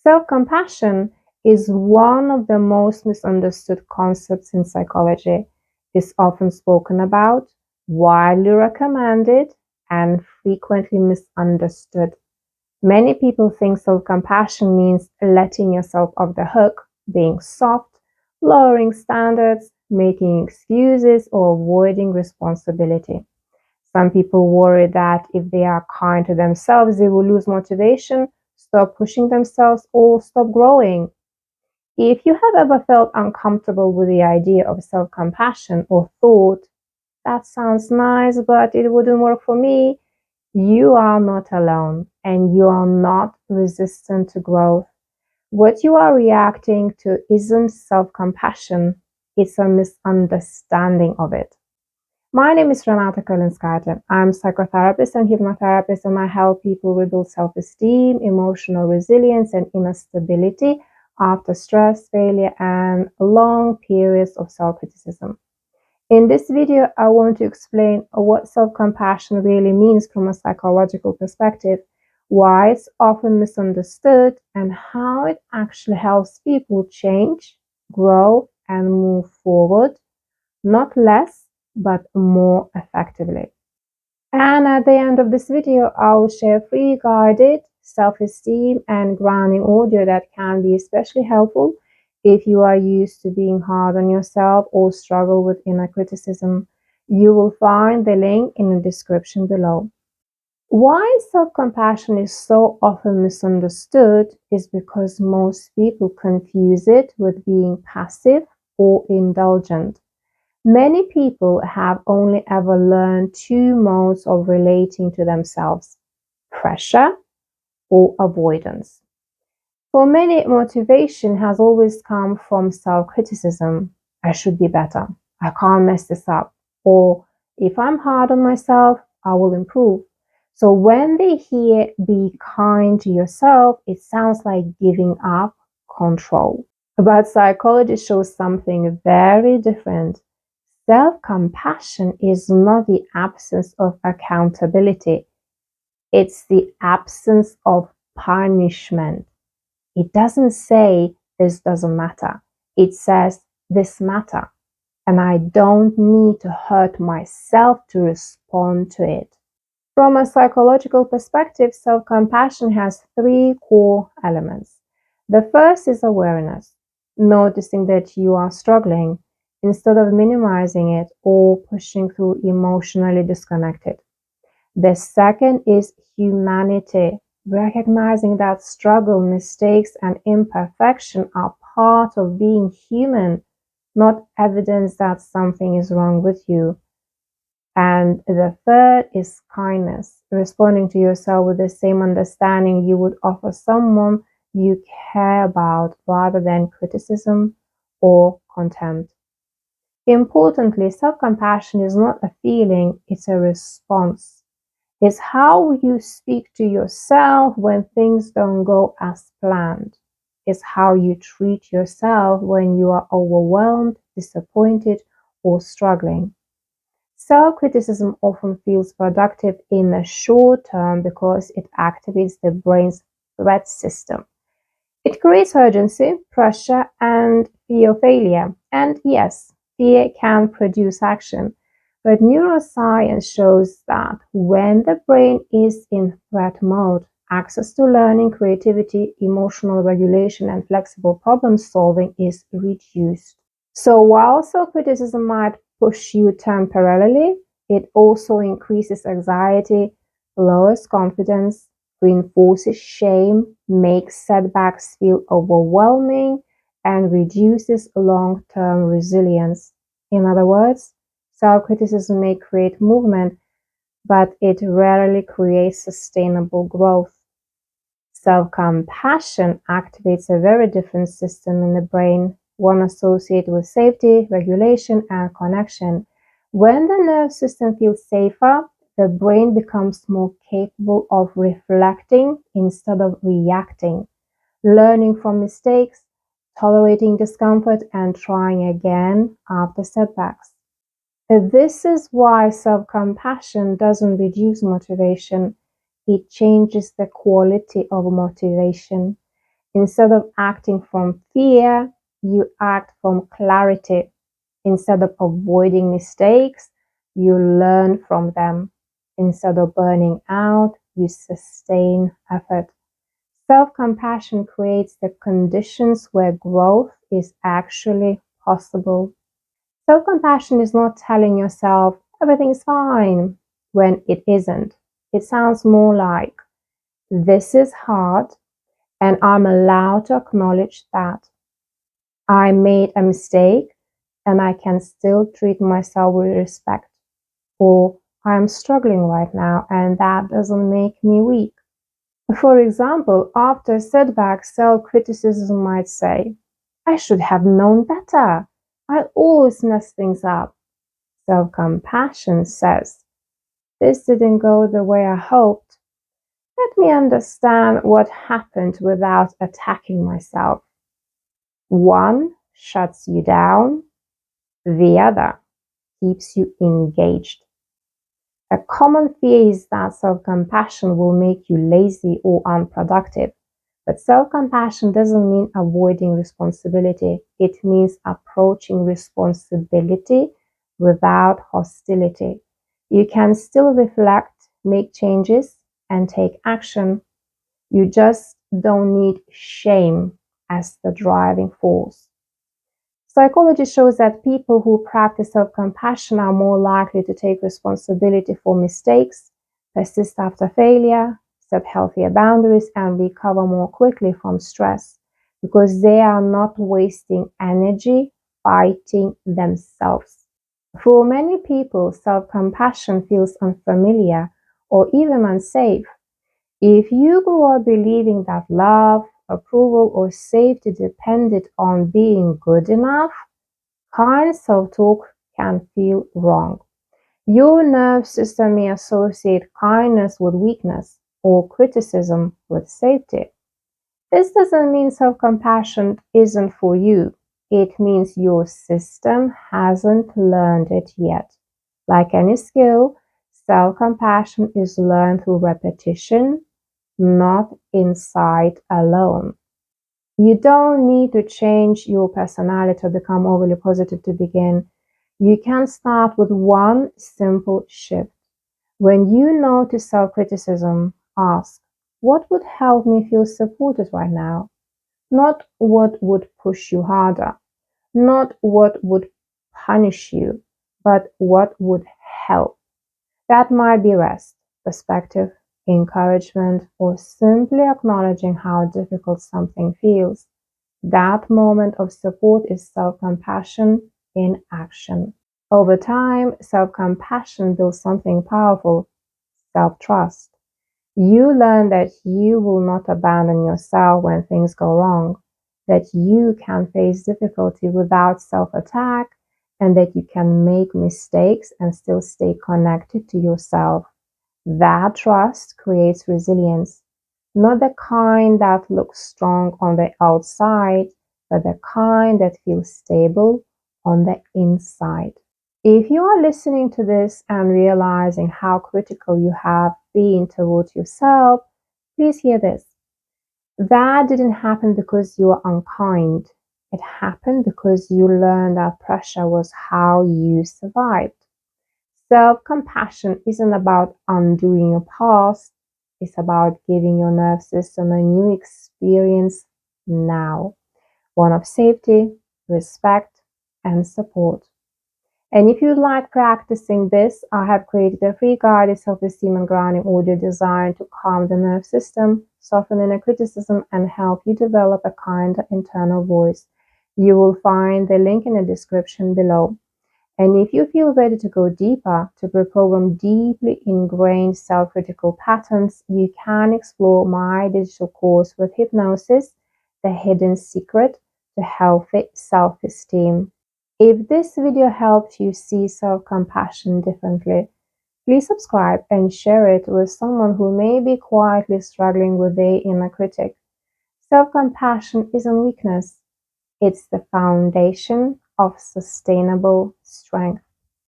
Self-compassion is one of the most misunderstood concepts in psychology. It's often spoken about, widely recommended, and frequently misunderstood. Many people think self-compassion means letting yourself off the hook, being soft, lowering standards, making excuses, or avoiding responsibility. Some people worry that if they are kind to themselves, they will lose motivation, stop pushing themselves, or stop growing. If you have ever felt uncomfortable with the idea of self-compassion or thought, that sounds nice, but it wouldn't work for me, you are not alone and you are not resistant to growth. What you are reacting to isn't self-compassion, it's a misunderstanding of it. My name is Renata Karlinskaite. I'm a psychotherapist and hypnotherapist, and I help people rebuild self-esteem, emotional resilience, and inner stability after stress, failure, and long periods of self-criticism. In this video, I want to explain what self-compassion really means from a psychological perspective, why it's often misunderstood, and how it actually helps people change, grow, and move forward, not less, but more effectively. And at the end of this video, I will share free guided self-esteem and grounding audio that can be especially helpful if you are used to being hard on yourself or struggle with inner criticism. You will find the link in the description below. Why self-compassion is so often misunderstood is because most people confuse it with being passive or indulgent. Many people have only ever learned two modes of relating to themselves: pressure or avoidance. For many, motivation has always come from self-criticism. I should be better. I can't mess this up. Or if I'm hard on myself, I will improve. So when they hear be kind to yourself, it sounds like giving up control. But psychology shows something very different. Self-compassion is not the absence of accountability. It's the absence of punishment. It doesn't say this doesn't matter. It says this matter, and I don't need to hurt myself to respond to it. From a psychological perspective, self-compassion has three core elements. The first is awareness, noticing that you are struggling instead of minimizing it or pushing through emotionally disconnected. The second is humanity, recognizing that struggle, mistakes, and imperfection are part of being human, not evidence that something is wrong with you. And the third is kindness, responding to yourself with the same understanding you would offer someone you care about rather than criticism or contempt. Importantly, self-compassion is not a feeling, it's a response. It's how you speak to yourself when things don't go as planned. It's how you treat yourself when you are overwhelmed, disappointed, or struggling. Self-criticism often feels productive in the short term because it activates the brain's threat system. It creates urgency, pressure, and fear of failure. And yes, fear can produce action, but neuroscience shows that when the brain is in threat mode, access to learning, creativity, emotional regulation, and flexible problem solving is reduced. So while self-criticism might push you temporarily, it also increases anxiety, lowers confidence, reinforces shame, makes setbacks feel overwhelming, and reduces long-term resilience. In other words, self-criticism may create movement, but it rarely creates sustainable growth. Self-compassion activates a very different system in the brain, one associated with safety, regulation, and connection. When the nervous system feels safer, the brain becomes more capable of reflecting instead of reacting, learning from mistakes, tolerating discomfort, and trying again after setbacks. This is why self-compassion doesn't reduce motivation, it changes the quality of motivation. Instead of acting from fear, you act from clarity. Instead of avoiding mistakes, you learn from them. Instead of burning out, you sustain effort. Self-compassion creates the conditions where growth is actually possible. Self-compassion is not telling yourself everything's fine when it isn't. It sounds more like, this is hard and I'm allowed to acknowledge that. I made a mistake and I can still treat myself with respect. Or I'm struggling right now and that doesn't make me weak. For example, after a setback, self-criticism might say, I should have known better. I always mess things up. Self-compassion says, this didn't go the way I hoped. Let me understand what happened without attacking myself. One shuts you down, the other keeps you engaged. A common fear is that self-compassion will make you lazy or unproductive. But self-compassion doesn't mean avoiding responsibility. It means approaching responsibility without hostility. You can still reflect, make changes, and take action. You just don't need shame as the driving force. Psychology shows that people who practice self-compassion are more likely to take responsibility for mistakes, persist after failure, set healthier boundaries, and recover more quickly from stress because they are not wasting energy fighting themselves. For many people, self-compassion feels unfamiliar or even unsafe. If you grew up believing that love, approval, or safety depended on being good enough, kind self-talk can feel wrong. Your nervous system may associate kindness with weakness or criticism with safety. This doesn't mean self-compassion isn't for you. It means your system hasn't learned it yet. Like any skill, self-compassion is learned through repetition, not insight alone. You don't need to change your personality or become overly positive to begin. You can start with one simple shift. When you notice self-criticism, ask, what would help me feel supported right now? Not what would push you harder, not what would punish you, but what would help. That might be rest, perspective, encouragement, or simply acknowledging how difficult something feels. That moment of support is self-compassion in action. Over time, self-compassion builds something powerful, self-trust. You learn that you will not abandon yourself when things go wrong, that you can face difficulty without self-attack, and that you can make mistakes and still stay connected to yourself. That trust creates resilience, not the kind that looks strong on the outside, but the kind that feels stable on the inside. If you are listening to this and realizing how critical you have been towards yourself, please hear this. That didn't happen because you were unkind. It happened because you learned that pressure was how you survived. Self-compassion isn't about undoing your past. It's about giving your nervous system a new experience now. One of safety, respect, and support. And if you'd like practicing this, I have created a free guided self-esteem and grounding audio designed to calm the nervous system, soften inner criticism, and help you develop a kinder internal voice. You will find the link in the description below. And if you feel ready to go deeper, to reprogram deeply ingrained self-critical patterns, you can explore my digital course with Hypnosis, the hidden secret to healthy self-esteem. If this video helped you see self-compassion differently, please subscribe and share it with someone who may be quietly struggling with their inner critic. Self-compassion isn't weakness, it's the foundation of sustainable strength.